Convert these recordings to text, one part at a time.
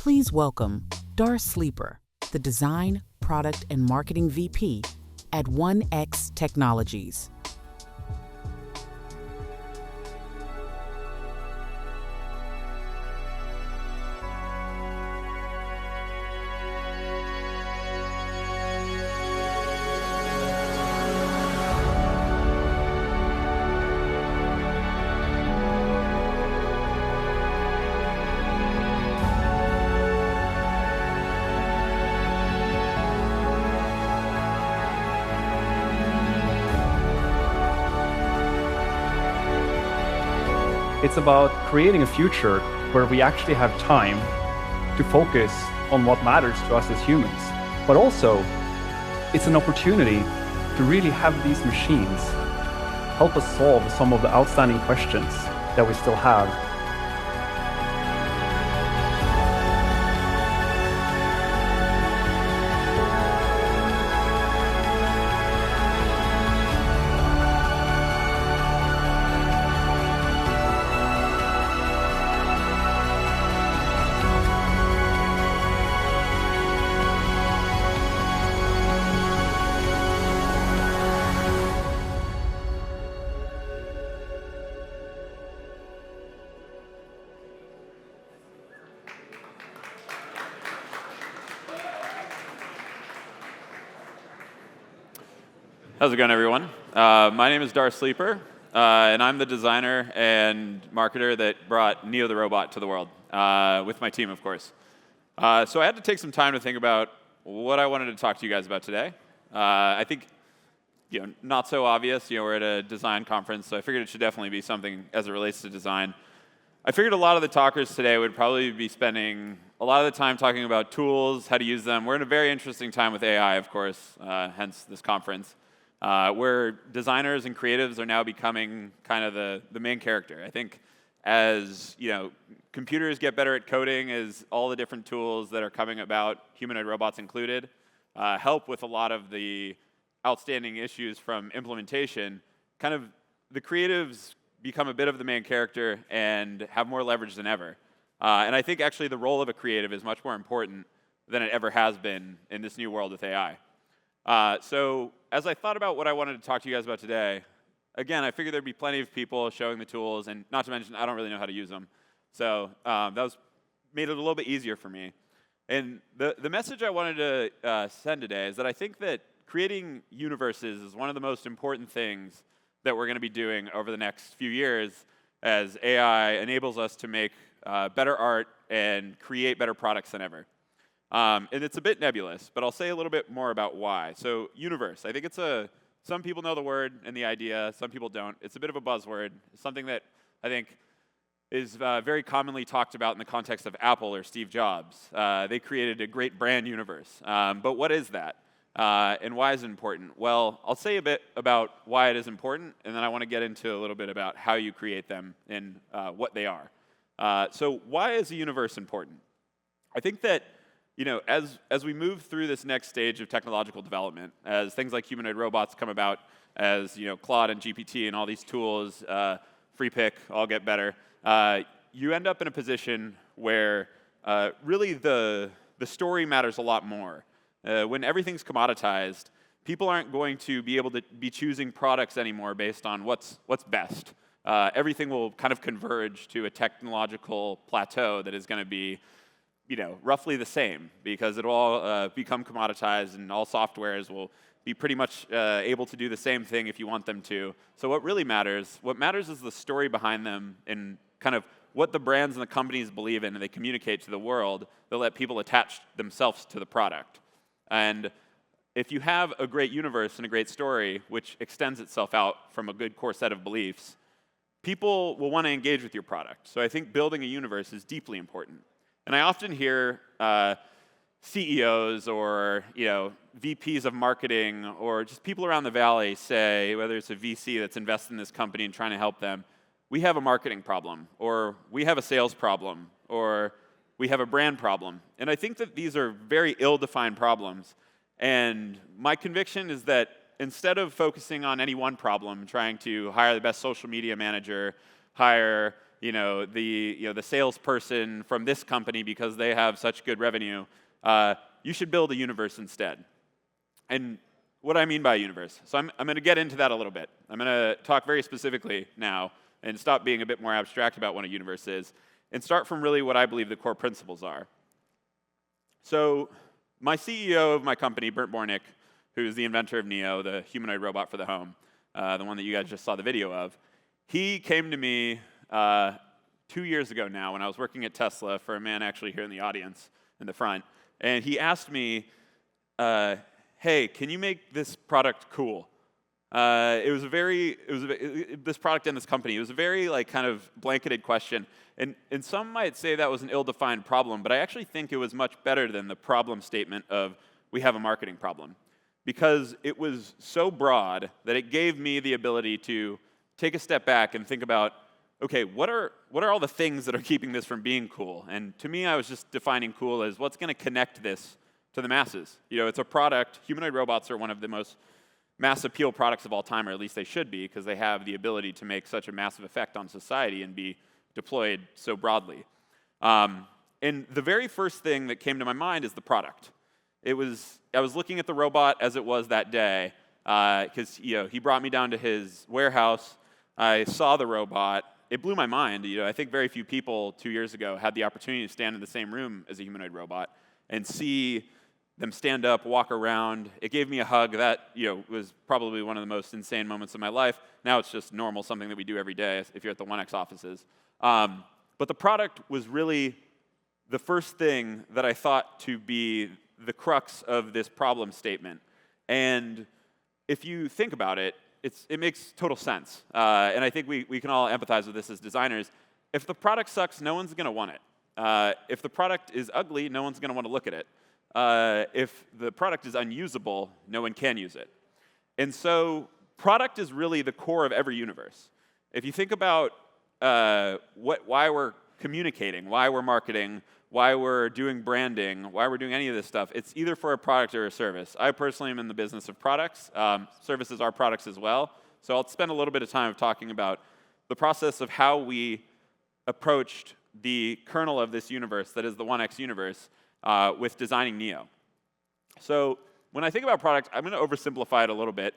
Please welcome Dar Sleeper, the Design, Product, and Marketing VP at 1X Technologies. It's about creating a future where we actually have time to focus on what matters to us as humans. But also, it's an opportunity to really have these machines help us solve some of the outstanding questions that we still have. How's it going, everyone? My name is Dar Sleeper, and I'm the designer and marketer that brought Neo the robot to the world, with my team, of course. So I had to take some time to think about what I wanted to talk to you guys about today. I think, not so obvious. We're at a design conference, so I figured it should definitely be something as it relates to design. I figured a lot of the talkers today would probably be spending a lot of the time talking about tools, how to use them. We're in a very interesting time with AI, of course, hence this conference. Where designers and creatives are now becoming kind of the main character. I think as computers get better at coding, as all the different tools that are coming about, humanoid robots included, help with a lot of the outstanding issues from implementation, kind of the creatives become a bit of the main character and have more leverage than ever. And I think actually the role of a creative is much more important than it ever has been in this new world with AI. So as I thought about what I wanted to talk to you guys about today, again, I figured there'd be plenty of people showing the tools, and not to mention, I don't really know how to use them. So that made it a little bit easier for me. And the message I wanted to send today is that I think that creating universes is one of the most important things that we're going to be doing over the next few years as AI enables us to make better art and create better products than ever. And it's a bit nebulous, but I'll say a little bit more about why. So universe, I think some people know the word and the idea, some people don't. It's a bit of a buzzword. It's something that I think is very commonly talked about in the context of Apple or Steve Jobs. They created a great brand universe. But what is that? And why is it important? Well, I'll say a bit about why it is important, and then I want to get into a little bit about how you create them and what they are. So why is a universe important? I think that as we move through this next stage of technological development, as things like humanoid robots come about, as Claude and GPT and all these tools, free pick, all get better, you end up in a position where really the story matters a lot more. When everything's commoditized, people aren't going to be able to be choosing products anymore based on what's best. Everything will kind of converge to a technological plateau that is going to be roughly the same, because it'll all become commoditized, and all softwares will be pretty much able to do the same thing if you want them to. So what matters is the story behind them and kind of what the brands and the companies believe in and they communicate to the world. They'll let people attach themselves to the product. And if you have a great universe and a great story, which extends itself out from a good core set of beliefs, people will want to engage with your product. So I think building a universe is deeply important. And I often hear CEOs or VPs of marketing or just people around the valley say, whether it's a VC that's invested in this company and trying to help them, we have a marketing problem, or we have a sales problem, or we have a brand problem. And I think that these are very ill-defined problems. And my conviction is that instead of focusing on any one problem, trying to hire the best social media manager, hire the salesperson from this company because they have such good revenue. You should build a universe instead. And what do I mean by a universe? So I'm going to get into that a little bit. I'm going to talk very specifically now and stop being a bit more abstract about what a universe is and start from really what I believe the core principles are. So my CEO of my company, Bernd Bornick, who's the inventor of Neo, the humanoid robot for the home, the one that you guys just saw the video of, he came to me 2 years ago now when I was working at Tesla for a man actually here in the audience in the front, and he asked me, hey, can you make this product cool? This product and this company, it was a very kind of blanketed question. And some might say that was an ill-defined problem, but I actually think it was much better than the problem statement of we have a marketing problem. Because it was so broad that it gave me the ability to take a step back and think about, okay, what are all the things that are keeping this from being cool? And to me, I was just defining cool as what's going to connect this to the masses. It's a product. Humanoid robots are one of the most mass appeal products of all time, or at least they should be, because they have the ability to make such a massive effect on society and be deployed so broadly. And the very first thing that came to my mind is the product. I was looking at the robot as it was that day, because he brought me down to his warehouse. I saw the robot. It blew my mind. I think very few people 2 years ago had the opportunity to stand in the same room as a humanoid robot and see them stand up, walk around. It gave me a hug. That was probably one of the most insane moments of my life. Now it's just normal, something that we do every day if you're at the 1X offices. But the product was really the first thing that I thought to be the crux of this problem statement. And if you think about it, it makes total sense. And I think we can all empathize with this as designers. If the product sucks, no one's going to want it. If the product is ugly, no one's going to want to look at it. If the product is unusable, no one can use it. And so product is really the core of every universe. If you think about why we're communicating, why we're marketing, why we're doing branding, why we're doing any of this stuff, it's either for a product or a service. I personally am in the business of products. Services are products as well. So I'll spend a little bit of time talking about the process of how we approached the kernel of this universe, that is the 1X universe, with designing Neo. So when I think about product, I'm going to oversimplify it a little bit,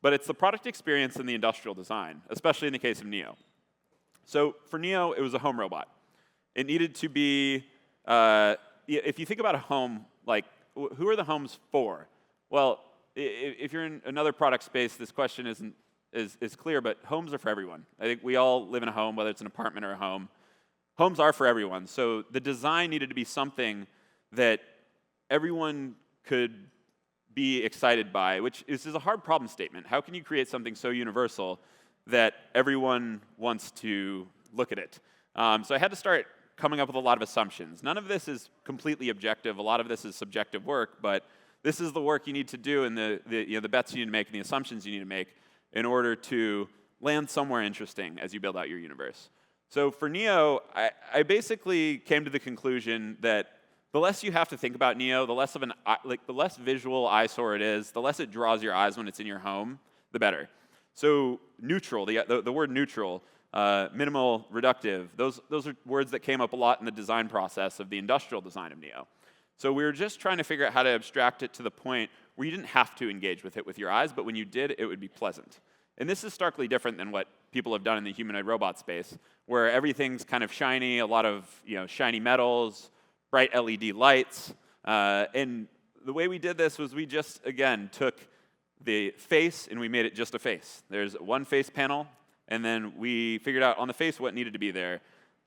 but it's the product experience and the industrial design, especially in the case of Neo. So for Neo, it was a home robot. It needed to be, if you think about a home, who are the homes for? Well, if you're in another product space, this question is clear, but homes are for everyone. I think we all live in a home, whether it's an apartment or a home. Homes are for everyone. So the design needed to be something that everyone could be excited by, which is a hard problem statement. How can you create something so universal that everyone wants to look at it? So I had to start coming up with a lot of assumptions. None of this is completely objective. A lot of this is subjective work, but this is the work you need to do and the bets you need to make and the assumptions you need to make in order to land somewhere interesting as you build out your universe. So for Neo, I basically came to the conclusion that the less you have to think about Neo, the less visual eyesore it is, the less it draws your eyes when it's in your home, the better. So neutral, the word neutral, minimal, reductive, those are words that came up a lot in the design process of the industrial design of Neo. So we were just trying to figure out how to abstract it to the point where you didn't have to engage with it with your eyes, but when you did, it would be pleasant. And this is starkly different than what people have done in the humanoid robot space, where everything's kind of shiny, a lot of shiny metals, bright LED lights. And the way we did this was we just, again, took the face and we made it just a face. There's one face panel, and then we figured out on the face what needed to be there.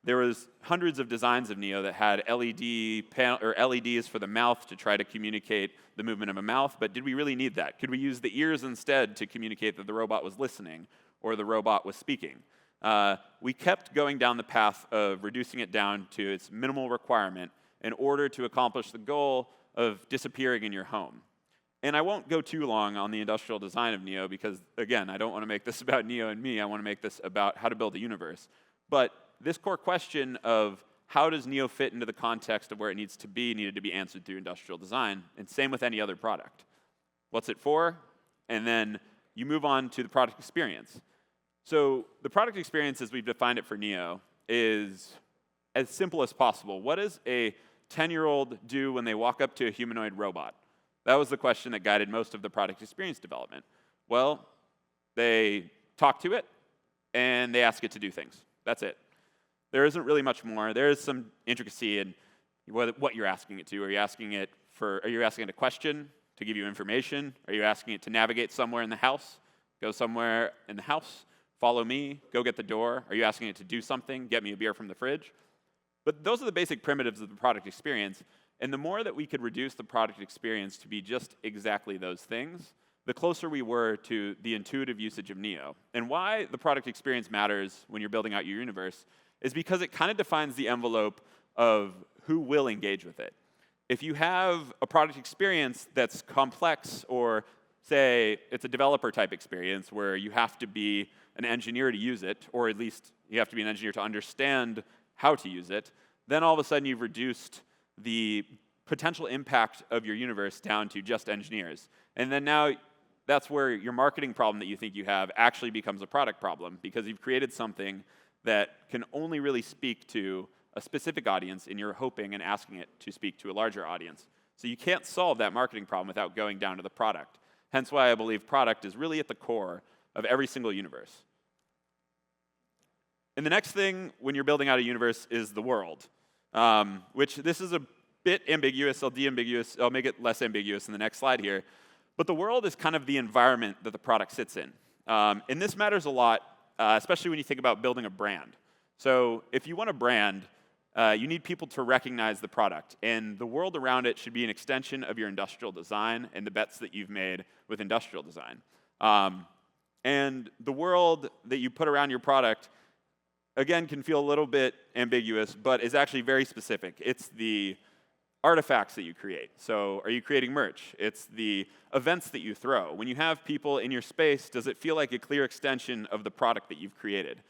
There was hundreds of designs of Neo that had LEDs for the mouth to try to communicate the movement of a mouth, but did we really need that? Could we use the ears instead to communicate that the robot was listening or the robot was speaking? We kept going down the path of reducing it down to its minimal requirement in order to accomplish the goal of disappearing in your home. And I won't go too long on the industrial design of Neo because, again, I don't want to make this about Neo and me. I want to make this about how to build a universe. But this core question of how does Neo fit into the context of where it needs to be needed to be answered through industrial design, and same with any other product. What's it for? And then you move on to the product experience. So the product experience, as we've defined it for Neo, is as simple as possible. What does a 10-year-old do when they walk up to a humanoid robot? That was the question that guided most of the product experience development. Well, they talk to it, and they ask it to do things. That's it. There isn't really much more. There is some intricacy in what you're asking it to. Are you asking it a question to give you information? Are you asking it to navigate somewhere in the house? Go somewhere in the house, follow me, go get the door. Are you asking it to do something? Get me a beer from the fridge? But those are the basic primitives of the product experience. And the more that we could reduce the product experience to be just exactly those things, the closer we were to the intuitive usage of Neo. And why the product experience matters when you're building out your universe is because it kind of defines the envelope of who will engage with it. If you have a product experience that's complex, or say it's a developer type experience where you have to be an engineer to use it, or at least you have to be an engineer to understand how to use it, then all of a sudden you've reduced the potential impact of your universe down to just engineers. And then now that's where your marketing problem that you think you have actually becomes a product problem, because you've created something that can only really speak to a specific audience, and you're hoping and asking it to speak to a larger audience. So you can't solve that marketing problem without going down to the product. Hence why I believe product is really at the core of every single universe. And the next thing when you're building out a universe is the world, which this is a bit ambiguous. I'll make it less ambiguous in the next slide here. But the world is kind of the environment that the product sits in. And this matters a lot, especially when you think about building a brand. So if you want a brand, you need people to recognize the product. And the world around it should be an extension of your industrial design and the bets that you've made with industrial design. And the world that you put around your product, again, can feel a little bit ambiguous, but is actually very specific. It's the artifacts that you create. So are you creating merch? It's the events that you throw. When you have people in your space, does it feel like a clear extension of the product that you've created?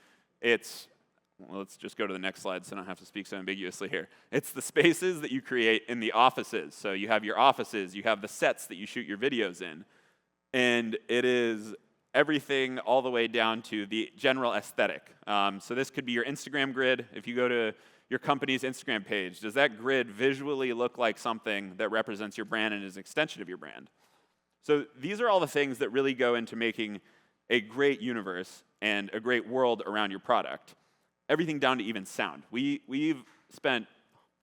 Well, let's just go to the next slide so I don't have to speak so ambiguously here. It's the spaces that you create in the offices. So you have your offices, you have the sets that you shoot your videos in, and it is everything all the way down to the general aesthetic. So this could be your Instagram grid. If you go to your company's Instagram page, does that grid visually look like something that represents your brand and is an extension of your brand? So these are all the things that really go into making a great universe and a great world around your product. Everything down to even sound. We've spent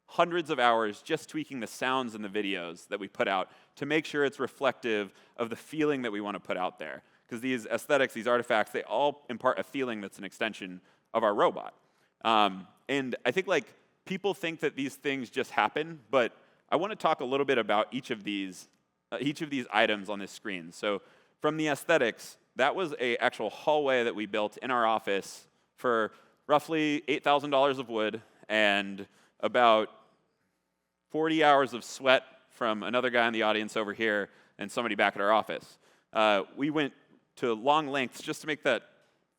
hundreds of hours just tweaking the sounds in the videos that we put out to make sure it's reflective of the feeling that we want to put out there. Because these aesthetics, these artifacts, they all impart a feeling that's an extension of our robot. And I think people think that these things just happen, but I want to talk a little bit about each of these items on this screen. So from the aesthetics, that was an actual hallway that we built in our office for roughly $8,000 of wood and about 40 hours of sweat from another guy in the audience over here and somebody back at our office. We went to long lengths just to make that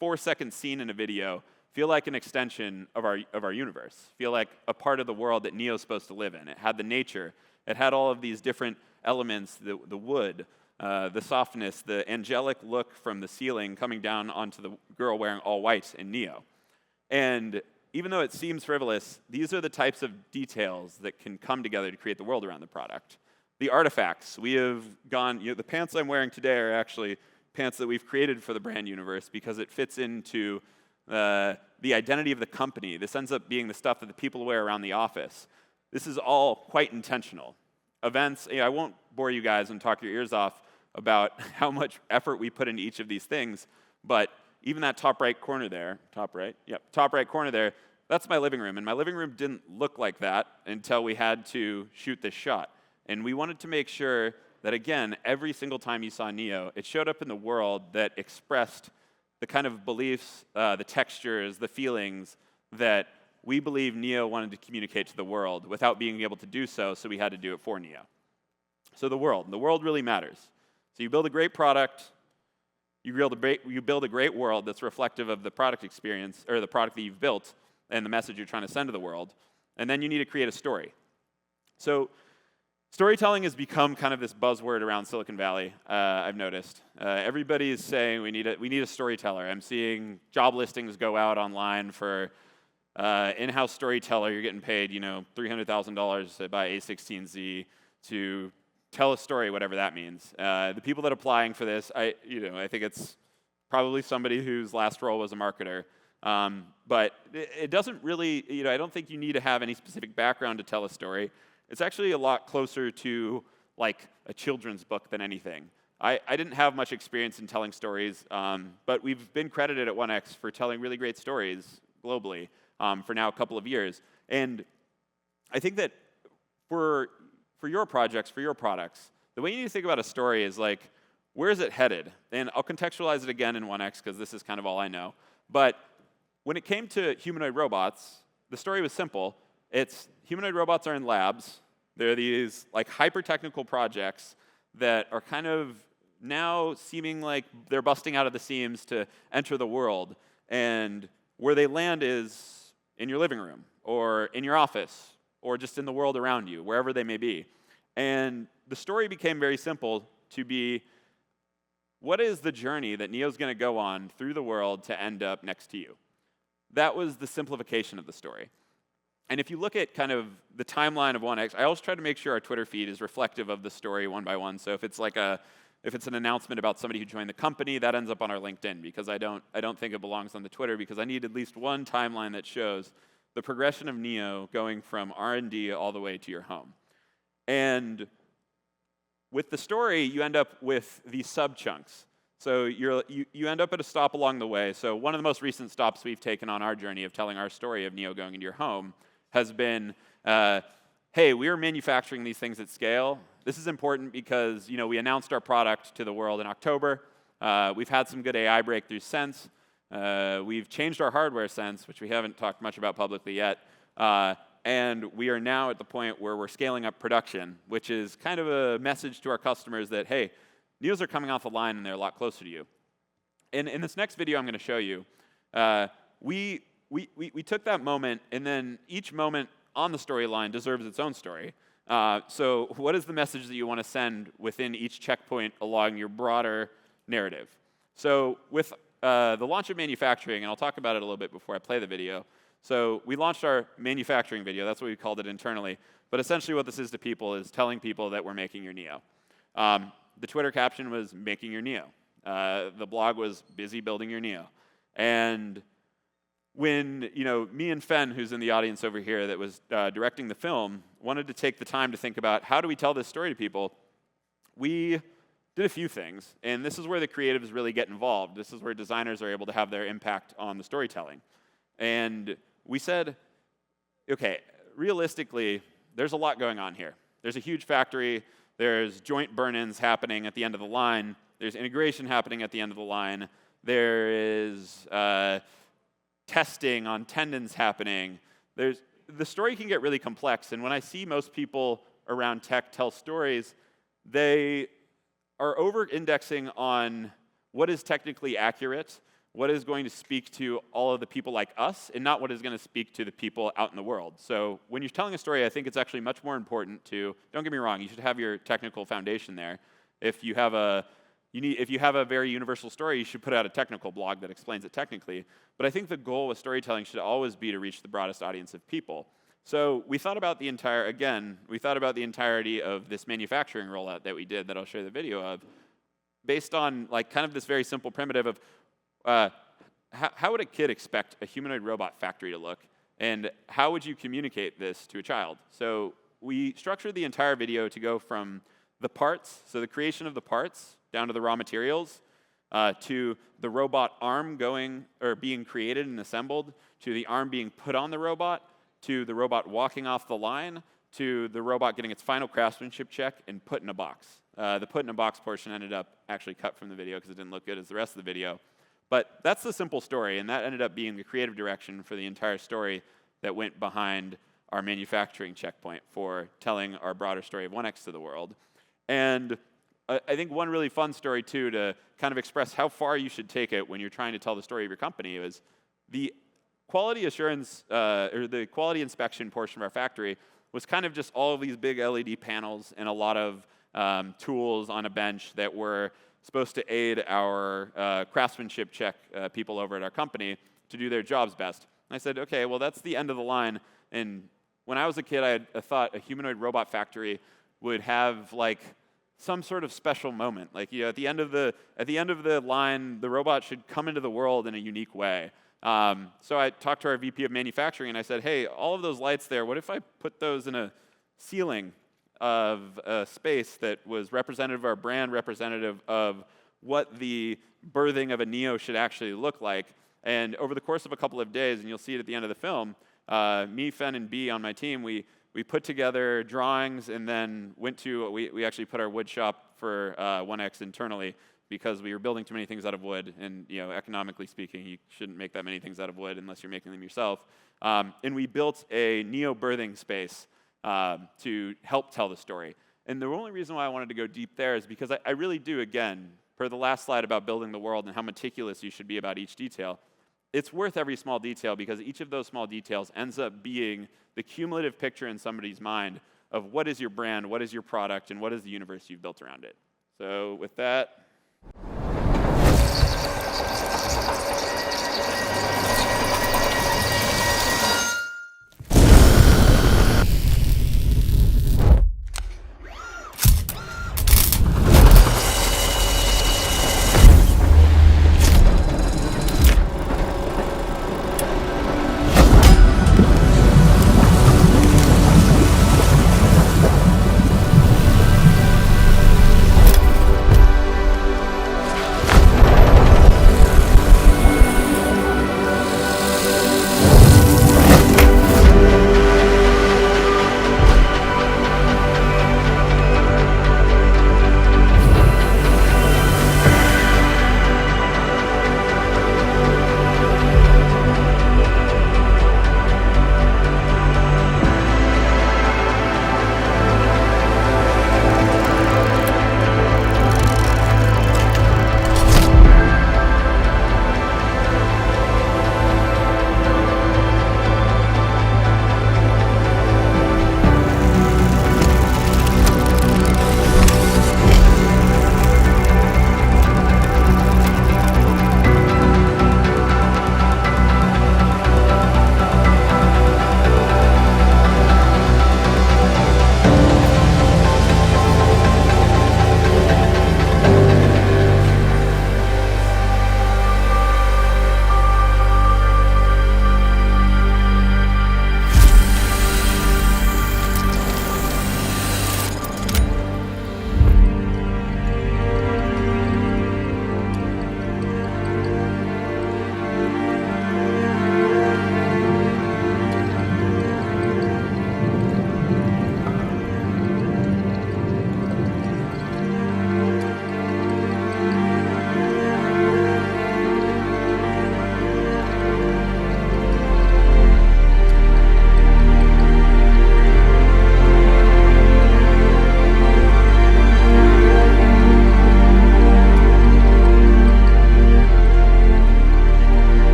4-second scene in a video feel like an extension of our universe, feel like a part of the world that Neo's supposed to live in. It had the nature. It had all of these different elements, the wood, the softness, the angelic look from the ceiling coming down onto the girl wearing all white in Neo. And even though it seems frivolous, these are the types of details that can come together to create the world around the product. The artifacts, we have gone, the pants I'm wearing today are actually pants that we've created for the brand universe because it fits into the identity of the company. This ends up being the stuff that the people wear around the office. This is all quite intentional. Events, I won't bore you guys and talk your ears off about how much effort we put into each of these things, but even that top right corner there, top right corner there, that's my living room. And my living room didn't look like that until we had to shoot this shot. And we wanted to make sure that, again, every single time you saw Neo, it showed up in the world that expressed the kind of beliefs, the textures, the feelings that we believe Neo wanted to communicate to the world without being able to do so, so we had to do it for Neo. So the world really matters. So you build a great product, you build a great world that's reflective of the product experience, or the product that you've built, and the message you're trying to send to the world, and then you need to create a story. So storytelling has become kind of this buzzword around Silicon Valley, I've noticed. Everybody is saying we need a storyteller. I'm seeing job listings go out online for in-house storyteller, you're getting paid, $300,000 to buy A16Z to tell a story, whatever that means. The people that are applying for this, I think it's probably somebody whose last role was a marketer. But it doesn't really, I don't think you need to have any specific background to tell a story. It's actually a lot closer to like a children's book than anything. I didn't have much experience in telling stories, but we've been credited at 1X for telling really great stories globally for now a couple of years. And I think that for your projects, for your products, the way you need to think about a story is like, where is it headed? And I'll contextualize it again in 1X because this is kind of all I know. But when it came to humanoid robots, the story was simple. It's humanoid robots are in labs. They're these like hyper-technical projects that are kind of now seeming like they're busting out of the seams to enter the world. And where they land is in your living room or in your office or just in the world around you, wherever they may be. And the story became very simple to be, what is the journey that Neo's going to go on through the world to end up next to you? That was the simplification of the story. And if you look at kind of the timeline of 1X, I always try to make sure our Twitter feed is reflective of the story one by one. So if it's like if it's an announcement about somebody who joined the company, that ends up on our LinkedIn because I don't think it belongs on the Twitter because I need at least one timeline that shows the progression of Neo going from R&D all the way to your home. And with the story, you end up with these sub-chunks. So you end up at a stop along the way. So one of the most recent stops we've taken on our journey of telling our story of Neo going into your home has been, hey, we are manufacturing these things at scale. This is important because we announced our product to the world in October. We've had some good AI breakthroughs since. We've changed our hardware since, which we haven't talked much about publicly yet. And we are now at the point where we're scaling up production, which is kind of a message to our customers that, hey, Neos are coming off the line and they're a lot closer to you. And in this next video I'm going to show you, we took that moment, and then each moment on the storyline deserves its own story. So what is the message that you want to send within each checkpoint along your broader narrative? So with the launch of manufacturing, and I'll talk about it a little bit before I play the video. So we launched our manufacturing video. That's what we called it internally. But essentially what this is to people is telling people that we're making your Neo. The Twitter caption was making your Neo. The blog was busy building your Neo. And when me and Fen, who's in the audience over here that was directing the film, wanted to take the time to think about how do we tell this story to people, we did a few things. And this is where the creatives really get involved. This is where designers are able to have their impact on the storytelling. And we said, okay, realistically, there's a lot going on here. There's a huge factory. There's joint burn-ins happening at the end of the line. There's integration happening at the end of the line. There is testing on tendons happening. The story can get really complex, and when I see most people around tech tell stories, they are over-indexing on what is technically accurate, what is going to speak to all of the people like us, and not what is going to speak to the people out in the world. So when you're telling a story, I think it's actually much more important to, don't get me wrong, you should have your technical foundation there. If you have a very universal story, you should put out a technical blog that explains it technically. But I think the goal with storytelling should always be to reach the broadest audience of people. So we thought about the entirety of this manufacturing rollout that we did that I'll show you the video of, based on like kind of this very simple primitive of how would a kid expect a humanoid robot factory to look? And how would you communicate this to a child? So we structured the entire video to go from the parts, so the creation of the parts, down to the raw materials, to the robot arm being created and assembled, to the arm being put on the robot, to the robot walking off the line, to the robot getting its final craftsmanship check and put in a box. The put in a box portion ended up actually cut from the video because it didn't look good as the rest of the video. But that's the simple story, and that ended up being the creative direction for the entire story that went behind our manufacturing checkpoint for telling our broader story of 1X to the world. And I think one really fun story, too, to kind of express how far you should take it when you're trying to tell the story of your company is the quality assurance, or the quality inspection portion of our factory was kind of just all of these big LED panels and a lot of tools on a bench that were supposed to aid our craftsmanship check people over at our company to do their jobs best. And I said, okay, well, that's the end of the line. And when I was a kid, I thought a humanoid robot factory would have like some sort of special moment. Like, at the end of the line, the robot should come into the world in a unique way. So I talked to our VP of manufacturing, and I said, hey, all of those lights there, what if I put those in a ceiling of a space that was representative of our brand, representative of what the birthing of a Neo should actually look like. And over the course of a couple of days, and you'll see it at the end of the film, me, Fen, and B on my team, we put together drawings and then we actually put our wood shop for 1X internally because we were building too many things out of wood. And economically speaking, you shouldn't make that many things out of wood unless you're making them yourself. And we built a Neo birthing space to help tell the story. And the only reason why I wanted to go deep there is because I really do, again, per the last slide about building the world and how meticulous you should be about each detail, it's worth every small detail because each of those small details ends up being the cumulative picture in somebody's mind of what is your brand, what is your product, and what is the universe you've built around it. So with that...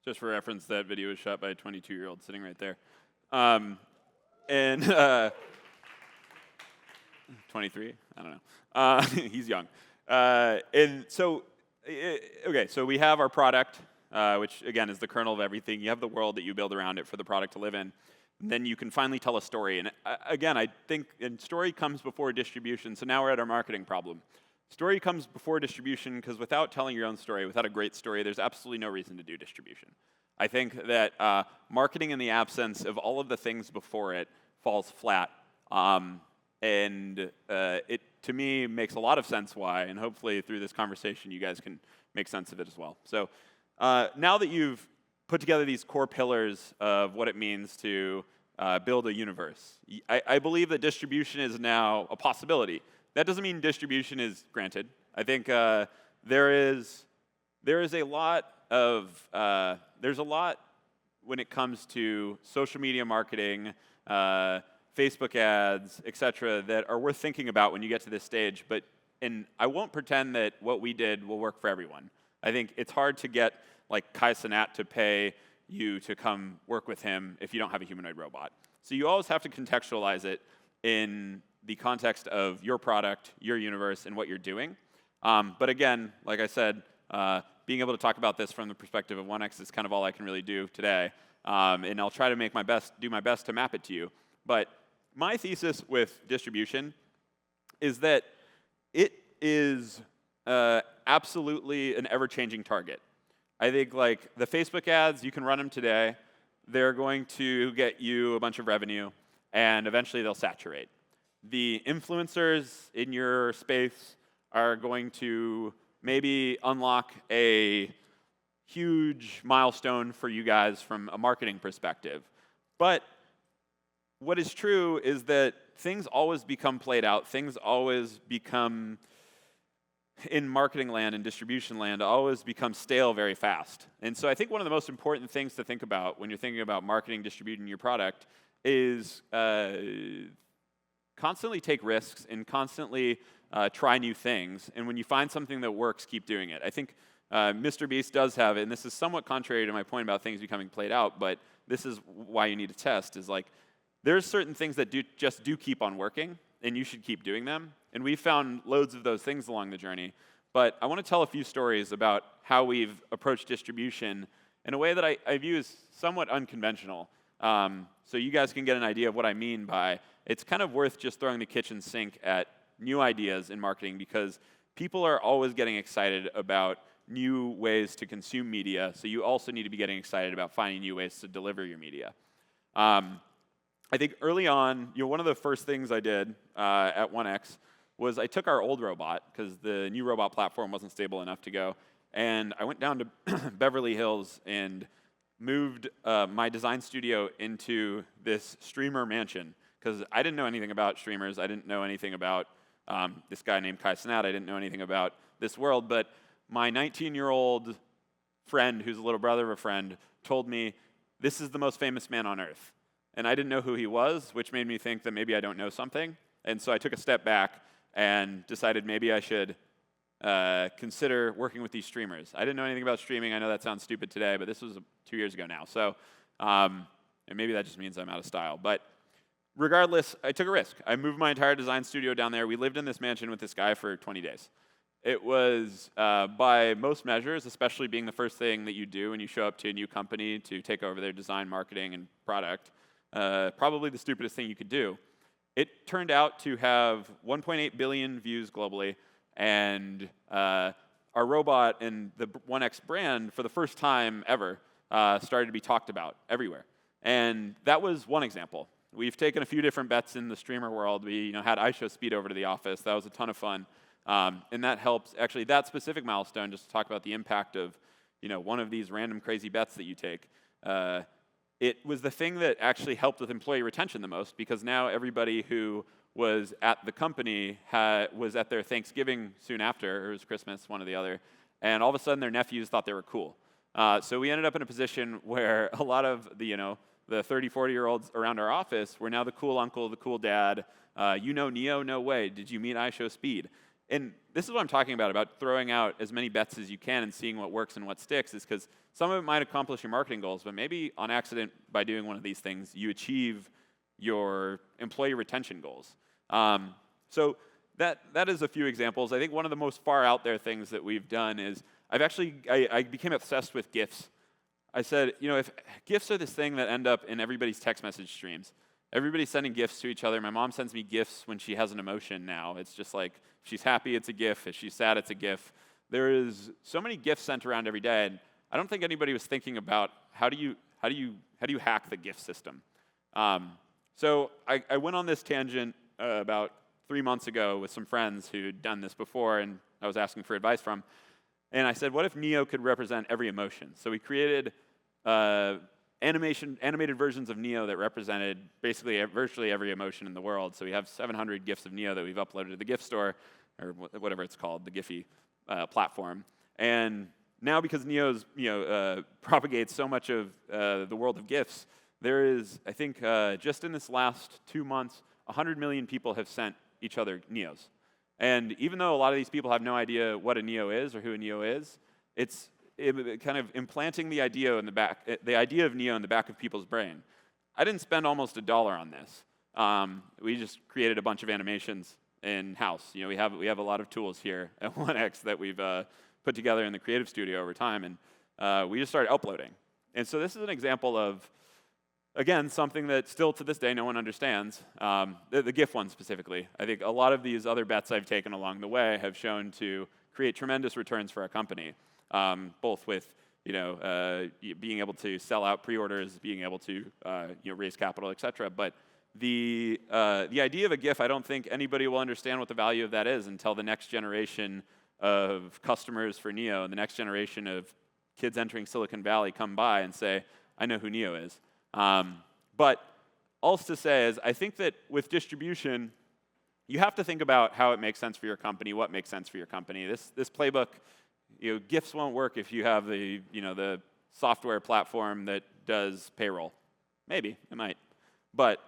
Just for reference, that video was shot by a 22-year-old sitting right there. And 23? I don't know. He's young. And so, okay, so we have our product, which again is the kernel of everything. You have the world that you build around it for the product to live in. And then you can finally tell a story. And again, I think story comes before distribution. So now we're at our marketing problem. Story comes before distribution because without telling your own story, without a great story, there's absolutely no reason to do distribution. I think that marketing in the absence of all of the things before it falls flat. And it, to me, makes a lot of sense why, and hopefully through this conversation you guys can make sense of it as well. So now that you've put together these core pillars of what it means to build a universe, I believe that distribution is now a possibility. That doesn't mean distribution is granted. I think there is there's a lot when it comes to social media marketing, Facebook ads, et cetera, that are worth thinking about when you get to this stage. And I won't pretend that what we did will work for everyone. I think it's hard to get like Kai Cenat to pay you to come work with him if you don't have a humanoid robot. So you always have to contextualize it in the context of your product, your universe, and what you're doing. But again, like I said, being able to talk about this from the perspective of 1X is kind of all I can really do today. And I'll try to do my best to map it to you. But my thesis with distribution is that it is absolutely an ever-changing target. I think like the Facebook ads, you can run them today. They're going to get you a bunch of revenue, and eventually they'll saturate. The influencers in your space are going to maybe unlock a huge milestone for you guys from a marketing perspective. But what is true is that things always become played out. Things always become, in marketing land and distribution land, always become stale very fast. And so I think one of the most important things to think about when you're thinking about marketing, distributing your product is constantly take risks and constantly try new things. And when you find something that works, keep doing it. I think Mr. Beast does have it, and this is somewhat contrary to my point about things becoming played out, but this is why you need to test, is like, there's certain things that just do keep on working, and you should keep doing them. And we've found loads of those things along the journey. But I want to tell a few stories about how we've approached distribution in a way that I view as somewhat unconventional. So you guys can get an idea of what I mean by it's kind of worth just throwing the kitchen sink at new ideas in marketing, because people are always getting excited about new ways to consume media. So you also need to be getting excited about finding new ways to deliver your media. I think early on, one of the first things I did at 1X was I took our old robot, because the new robot platform wasn't stable enough to go, and I went down to Beverly Hills and moved my design studio into this streamer mansion, because I didn't know anything about streamers. I didn't know anything about this guy named Kai Cenat. I didn't know anything about this world, but my 19-year-old friend, who's a little brother of a friend, told me, this is the most famous man on earth. And I didn't know who he was, which made me think that maybe I don't know something. And so I took a step back and decided maybe I should consider working with these streamers. I didn't know anything about streaming. I know that sounds stupid today, but this was 2 years ago now. So, and maybe that just means I'm out of style. But regardless, I took a risk. I moved my entire design studio down there. We lived in this mansion with this guy for 20 days. It was, by most measures, especially being the first thing that you do when you show up to a new company to take over their design, marketing, and product, probably the stupidest thing you could do. It turned out to have 1.8 billion views globally, and our robot and the 1X brand, for the first time ever, started to be talked about everywhere. And that was one example. We've taken a few different bets in the streamer world. We had iShowSpeed over to the office. That was a ton of fun. And that helps, actually, that specific milestone, just to talk about the impact of one of these random crazy bets that you take. It was the thing that actually helped with employee retention the most, because now everybody who was at the company was at their Thanksgiving soon after, or it was Christmas, one or the other, and all of a sudden their nephews thought they were cool. So we ended up in a position where a lot of the 30, 40-year-olds around our office were now the cool uncle, the cool dad. Neo? No way. Did you meet iShowSpeed? And this is what I'm talking about throwing out as many bets as you can and seeing what works and what sticks, is because some of it might accomplish your marketing goals, but maybe on accident, by doing one of these things, you achieve your employee retention goals. So that is a few examples. I think one of the most far out there things that we've done is I became obsessed with GIFs. I said, if GIFs are this thing that end up in everybody's text message streams, everybody's sending GIFs to each other. My mom sends me GIFs when she has an emotion now. It's just like, if she's happy, it's a GIF. If she's sad, it's a GIF. There is so many GIFs sent around every day, and I don't think anybody was thinking about how do you hack the GIF system. So I went on this tangent about 3 months ago with some friends who'd done this before, and I was asking for advice from. And I said, what if Neo could represent every emotion? So we created animated versions of Neo that represented basically virtually every emotion in the world. So we have 700 GIFs of Neo that we've uploaded to the GIF store, or whatever it's called, the Giphy platform. And now because Neo's propagates so much of the world of GIFs, there is, I think, just in this last 2 months, 100 million people have sent each other Neos. And even though a lot of these people have no idea what a Neo is or who a Neo is, it's kind of implanting the idea of Neo in the back of people's brain. I didn't spend almost $1 on this. We just created a bunch of animations in-house. We have a lot of tools here at 1X that we've put together in the creative studio over time, and we just started uploading. And so this is an example of, again, something that still to this day no one understands, the GIF one specifically. I think a lot of these other bets I've taken along the way have shown to create tremendous returns for our company, both with being able to sell out pre-orders, being able to raise capital, et cetera. But the idea of a GIF, I don't think anybody will understand what the value of that is until the next generation of customers for Neo and the next generation of kids entering Silicon Valley come by and say, I know who Neo is. But all to say is, I think that with distribution, you have to think about how it makes sense for your company, what makes sense for your company. This playbook, GIFs won't work if you have the software platform that does payroll. Maybe, it might. But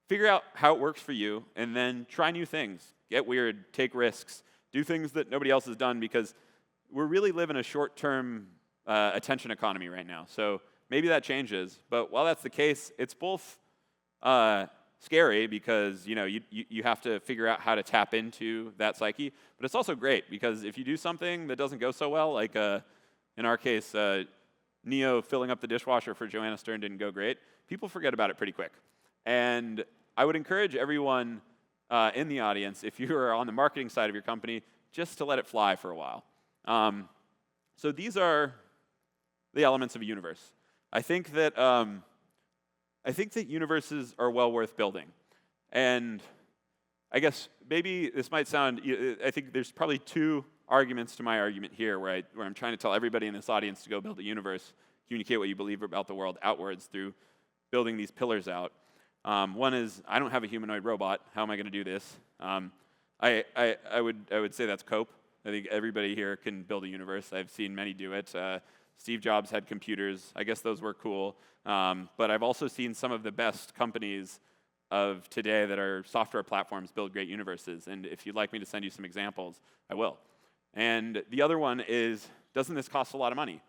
figure out how it works for you, and then try new things. Get weird, take risks, do things that nobody else has done, because we're really living a short-term attention economy right now. So maybe that changes, but while that's the case, it's both scary because you have to figure out how to tap into that psyche, but it's also great because if you do something that doesn't go so well, like in our case, Neo filling up the dishwasher for Joanna Stern didn't go great, people forget about it pretty quick. And I would encourage everyone in the audience, if you are on the marketing side of your company, just to let it fly for a while. So these are the elements of a universe. I think that universes are well worth building, and I guess maybe this might sound. I think there's probably two arguments to my argument here, where I'm trying to tell everybody in this audience to go build a universe, communicate what you believe about the world outwards through building these pillars out. One is I don't have a humanoid robot. How am I going to do this? I would say that's cope. I think everybody here can build a universe. I've seen many do it. Steve Jobs had computers. I guess those were cool. But I've also seen some of the best companies of today that are software platforms build great universes. And if you'd like me to send you some examples, I will. And the other one is, doesn't this cost a lot of money?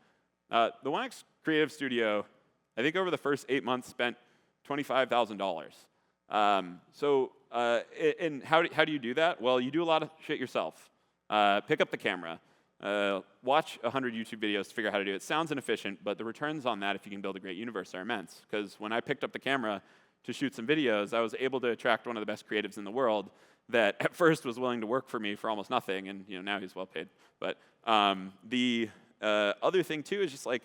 The 1X Creative Studio, I think over the first 8 months, spent $25,000. And how do you do that? Well, you do a lot of shit yourself. Pick up the camera. Watch 100 YouTube videos to figure out how to do it. It sounds inefficient, but the returns on that, if you can build a great universe, are immense. Because when I picked up the camera to shoot some videos, I was able to attract one of the best creatives in the world that at first was willing to work for me for almost nothing, and now he's well paid. But the other thing too is just like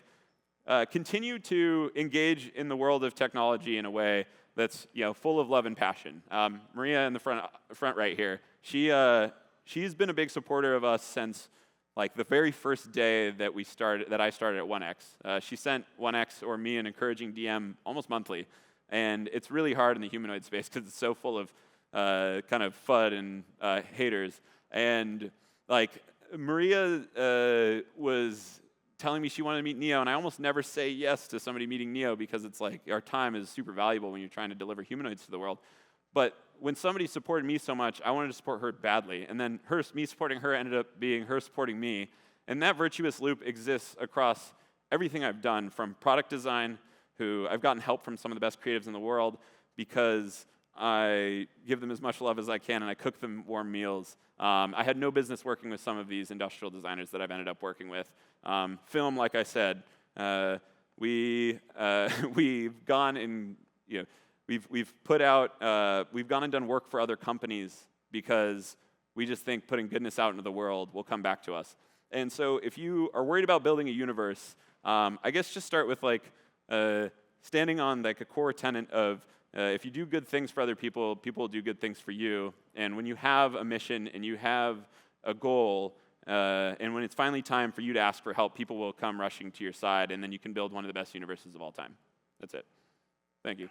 continue to engage in the world of technology in a way that's full of love and passion. Maria in the front right here, she's been a big supporter of us since like the very first day that I started at 1X. She sent 1X or me an encouraging DM almost monthly, and it's really hard in the humanoid space because it's so full of kind of FUD and haters. And like Maria was telling me she wanted to meet Neo, and I almost never say yes to somebody meeting Neo because it's like our time is super valuable when you're trying to deliver humanoids to the world. But when somebody supported me so much, I wanted to support her badly. And then me supporting her ended up being her supporting me. And that virtuous loop exists across everything I've done, from product design, I've gotten help from some of the best creatives in the world because I give them as much love as I can, and I cook them warm meals. I had no business working with some of these industrial designers that I've ended up working with. Film, like I said, we've gone and we've put out we've gone and done work for other companies because we just think putting goodness out into the world will come back to us. And so if you are worried about building a universe, I guess just start with like standing on like a core tenet of if you do good things for other people, people will do good things for you. And when you have a mission and you have a goal, and when it's finally time for you to ask for help, people will come rushing to your side, and then you can build one of the best universes of all time. That's it. Thank you.